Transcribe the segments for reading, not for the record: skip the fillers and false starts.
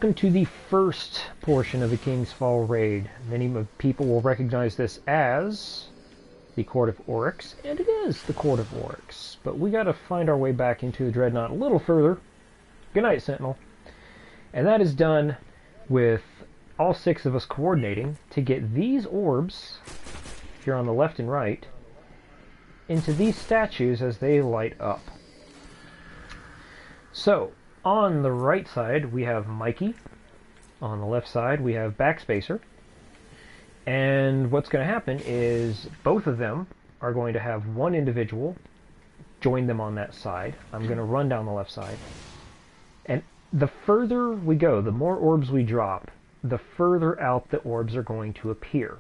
Welcome to the first portion of the King's Fall raid. Many people will recognize this as the Court of Oryx, and it is the Court of Oryx. But we gotta find our way back into the Dreadnought a little further. Good night, Sentinel. And that is done with all 6 of us coordinating to get these orbs, here on the left and right, into these statues as they light up. So, on the right side, we have Mikey. On the left side, we have Backspacer. And what's going to happen is both of them are going to have one individual join them on that side. I'm going to run down the left side. And the further we go, the more orbs we drop, the further out the orbs are going to appear.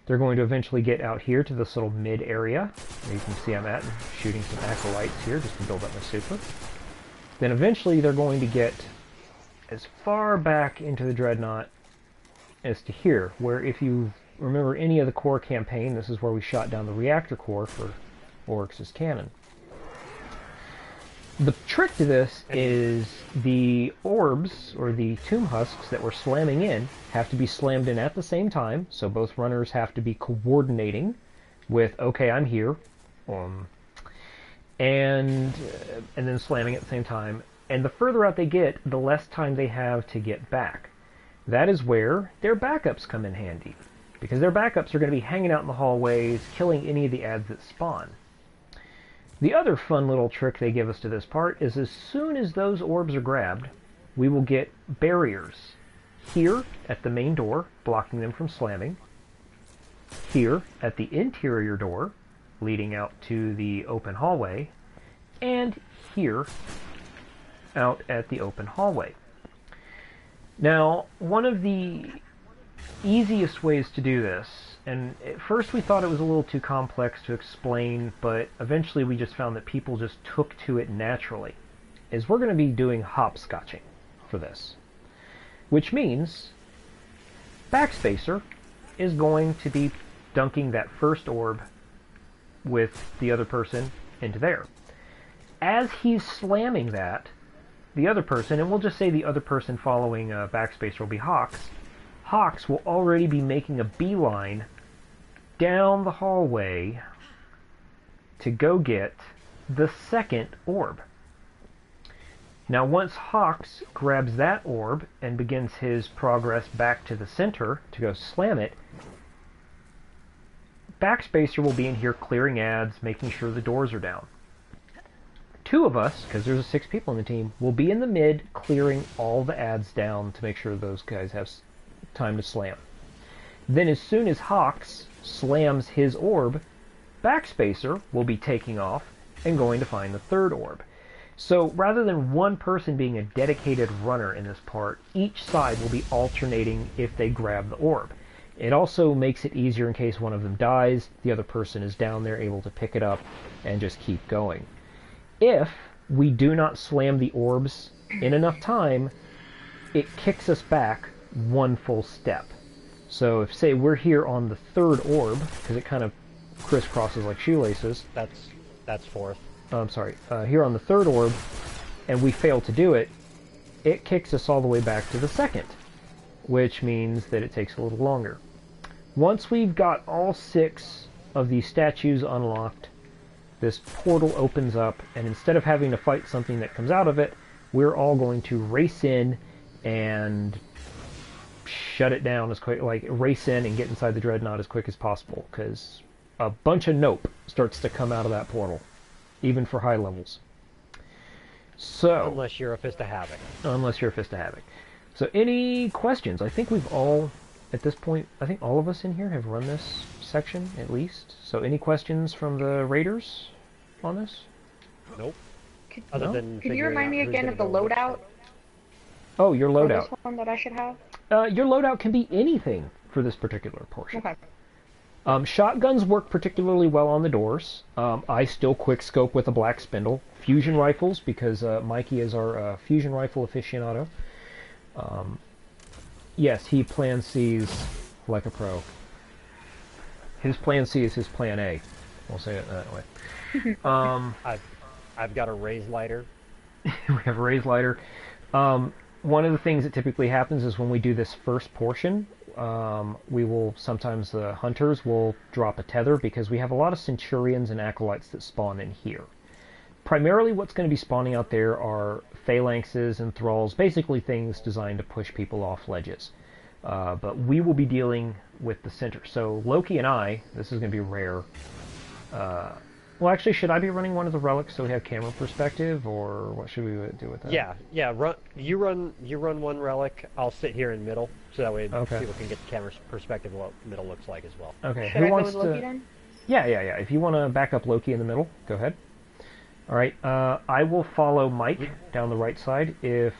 They're going to eventually get out here to this little mid area. Where you can see I'm at shooting some acolytes here just to build up my super. Then eventually they're going to get as far back into the Dreadnought as to here, where if you remember any of the core campaign, this is where we shot down the reactor core for Oryx's cannon. The trick to this is the orbs, or the tomb husks that we're slamming in, have to be slammed in at the same time, so both runners have to be coordinating with, okay, I'm here, and then slamming at the same time. And the further out they get, the less time they have to get back. That is where their backups come in handy, because their backups are going to be hanging out in the hallways, killing any of the adds that spawn. The other fun little trick they give us to this part is as soon as those orbs are grabbed, we will get barriers here at the main door, blocking them from slamming, here at the interior door, leading out to the open hallway, and here out at the open hallway. Now, one of the easiest ways to do this, and at first we thought it was a little too complex to explain, but eventually we just found that people just took to it naturally, is we're going to be doing hopscotching for this. Which means Backspacer is going to be dunking that first orb with the other person into there. As he's slamming that, the other person, and we'll just say the other person following Backspacer will be Hawks, Hawks will already be making a beeline down the hallway to go get the second orb. Now once Hawks grabs that orb and begins his progress back to the center to go slam it, Backspacer will be in here clearing adds, making sure the doors are down. 2 of us, because there's 6 people in the team, will be in the mid clearing all the adds down to make sure those guys have time to slam. Then as soon as Hawks slams his orb, Backspacer will be taking off and going to find the third orb. So rather than one person being a dedicated runner in this part, each side will be alternating if they grab the orb. It also makes it easier in case one of them dies, the other person is down there able to pick it up and just keep going. If we do not slam the orbs in enough time, it kicks us back one full step. So if, say, we're here on the third orb, because it kind of crisscrosses like shoelaces. That's fourth. I'm sorry. Here on the third orb, and we fail to do it, it kicks us all the way back to the second, which means that it takes a little longer. Once we've got all 6 of these statues unlocked, this portal opens up, and instead of having to fight something that comes out of it, we're all going to race in and shut it down as quick, like race in and get inside the Dreadnought as quick as possible, because a bunch of nope starts to come out of that portal, even for high levels. So, unless you're a Fist of Havoc. Unless you're a Fist of Havoc. So any questions? I think we've all, at this point, I think all of us in here have run this section, at least. So any questions from the raiders on this? Nope. Could you remind me again of the loadout? Oh, your loadout. This one that I should have? Your loadout can be anything for this particular portion. Okay. Shotguns work particularly well on the doors. I still quick scope with a black spindle. Fusion rifles, because Mikey is our fusion rifle aficionado. Yes, he plan C's like a pro. His plan C is his plan A. We'll say it that way. I've got a raised lighter. We have a raised lighter. one of the things that typically happens is when we do this first portion, we will sometimes the hunters will drop a tether because we have a lot of centurions and acolytes that spawn in here. Primarily what's going to be spawning out there are phalanxes and thralls, basically things designed to push people off ledges. But we will be dealing with the center. So Loki and I, this is going to be rare. Well, actually, should I be running one of the relics so we have camera perspective, or what should we do with that? Yeah. You run one relic. I'll sit here in middle, so that way people can get the camera perspective of what middle looks like as well. Okay. Should I go with Loki then? Yeah. If you want to back up Loki in the middle, go ahead. All right. I will follow Mike down the right side if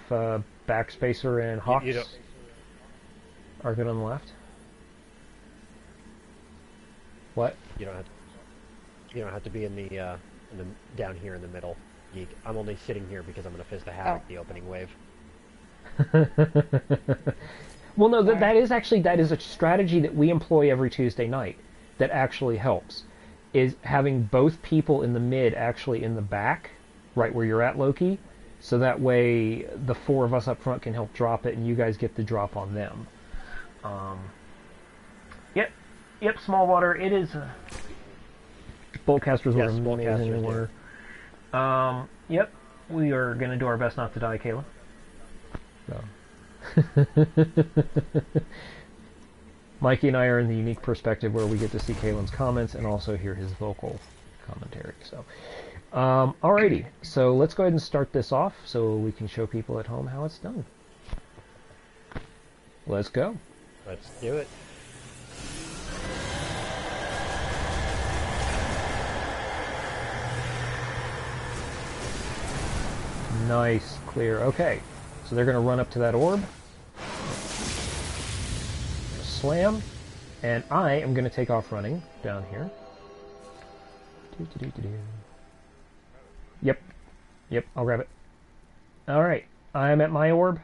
Backspacer and Hawks are good on the left. What? You don't have to be in the down here in the middle. I'm only sitting here because I'm going to fist the Havoc the opening wave. Well, no, that is a strategy that we employ every Tuesday night that actually helps, is having both people in the mid actually in the back, right where you're at, Loki, so that way the four of us up front can help drop it and you guys get the drop on them. Yep, small water, it is... Boltcasters were amazing. Yep, we are going to do our best not to die, Kayla. So. Mikey and I are in the unique perspective where we get to see Kaylin's comments and also hear his vocal commentary. So, alrighty, so let's go ahead and start this off so we can show people at home how it's done. Let's go. Let's do it. Nice, clear. Okay, so they're going to run up to that orb, slam, and I am going to take off running down here. Yep, I'll grab it. All right, I'm at my orb.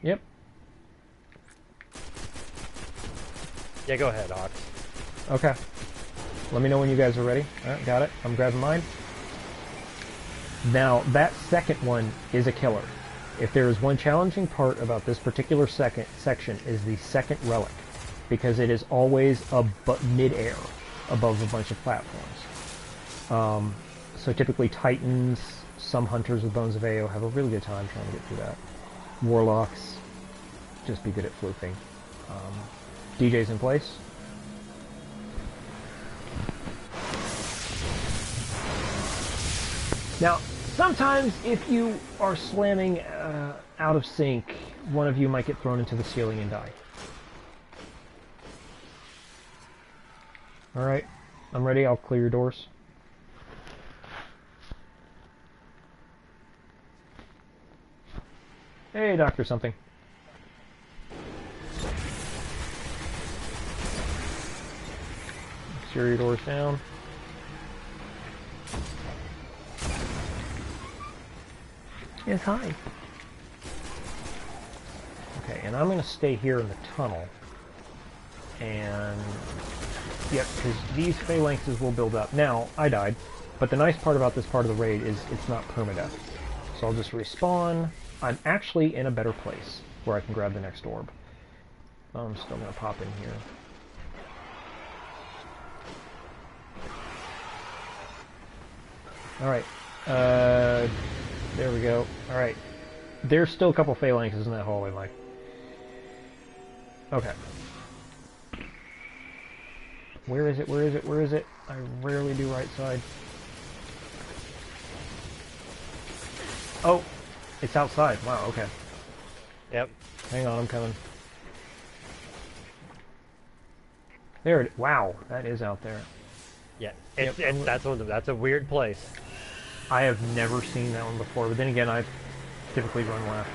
Yep. Yeah, go ahead, Ox. Okay. Let me know when you guys are ready. All right, got it. I'm grabbing mine. Now, that second one is a killer. If there is one challenging part about this particular section is the second relic, because it is always mid-air above a bunch of platforms. So typically Titans, some hunters with Bones of Ao have a really good time trying to get through that. Warlocks, just be good at floofing. DJ's in place. Now, sometimes if you are slamming out of sync, one of you might get thrown into the ceiling and die. Alright, I'm ready. I'll clear your doors. Hey, Doctor something. Secure your doors down. Yes, hi. Okay, and I'm going to stay here in the tunnel. And... yep, because these phalanxes will build up. Now, I died, but the nice part about this part of the raid is it's not permadeath. So I'll just respawn. I'm actually in a better place where I can grab the next orb. I'm still going to pop in here. Alright. There we go. Alright. There's still a couple phalanxes in that hallway, Mike. Okay. Where is it? Where is it? Where is it? I rarely do right side. Oh! It's outside. Wow, okay. Yep. Hang on, I'm coming. There it is. Wow, that is out there. Yeah, that's a weird place. I have never seen that one before, but then again, I typically run left.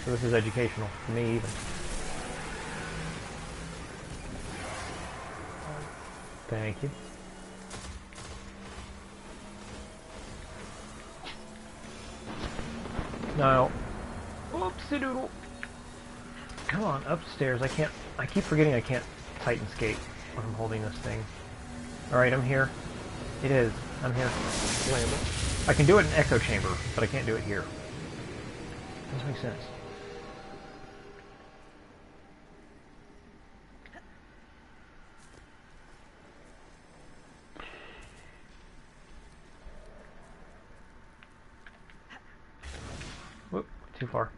So this is educational, for me even. Thank you. Now, whoopsie doodle. Come on, upstairs. I keep forgetting I can't Titan skate when I'm holding this thing. Alright, I'm here. It is. I'm here. Slam it. I can do it in Echo Chamber, but I can't do it here. Doesn't make sense. Whoop, too far.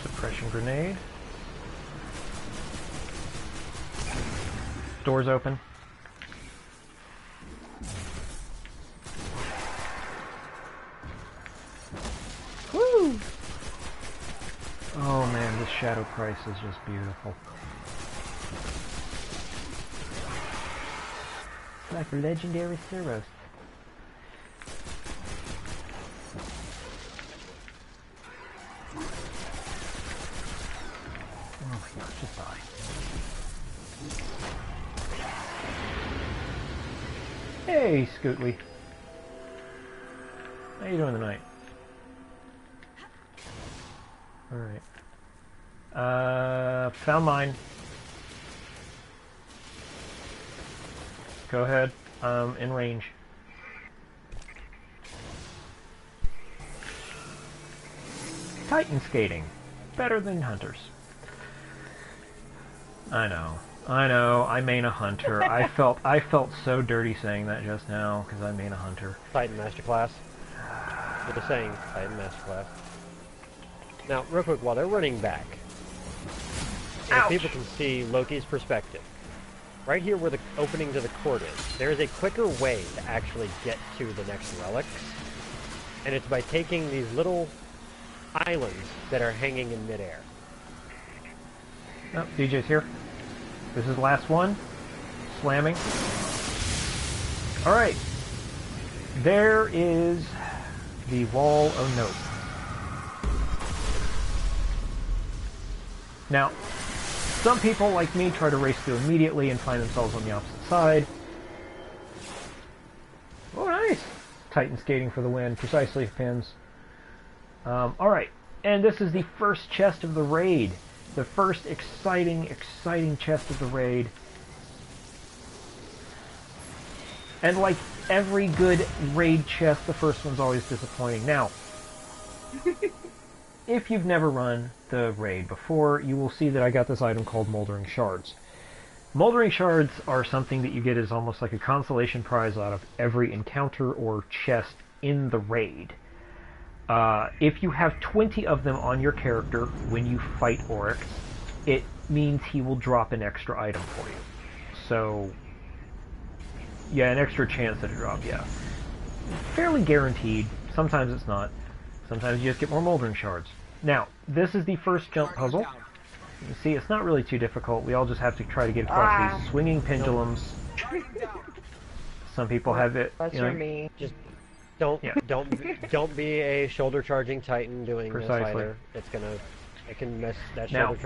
Suppression grenade. Doors open. Woo! Oh man, this Shadow Price is just beautiful. It's like legendary Ceros. Oh my gosh, just die. Hey, Scootly. How you doing tonight? Alright. Found mine. Go ahead. In range. Titan skating. Better than hunters. I know, I main a hunter. I felt so dirty saying that just now, because I main a hunter. Titan Masterclass. With the saying, Titan Masterclass. Now, real quick, while they're running back, so people can see Loki's perspective. Right here where the opening to the court is, there is a quicker way to actually get to the next relics. And it's by taking these little islands that are hanging in midair. Oh, DJ's here. This is the last one. Slamming. Alright. There is the Wall of Nope. Now, some people, like me, try to race through immediately and find themselves on the opposite side. Oh, nice! Titan skating for the win. Precisely, pins. Alright. And this is the first chest of the raid. The first exciting chest of the raid. And like every good raid chest, the first one's always disappointing. Now, if you've never run the raid before, you will see that I got this item called Moldering Shards. Moldering Shards are something that you get as almost like a consolation prize out of every encounter or chest in the raid. If you have 20 of them on your character when you fight Oryx, it means he will drop an extra item for you. So, yeah, an extra chance at a drop, yeah. Fairly guaranteed. Sometimes it's not. Sometimes you just get more Moldering Shards. Now, this is the first jump puzzle. You see, it's not really too difficult. We all just have to try to get across these swinging pendulums. Some people have it, That's you know, me. Just don't be a shoulder charging Titan doing this Precisely. either. It can mess that Now, shoulder charge.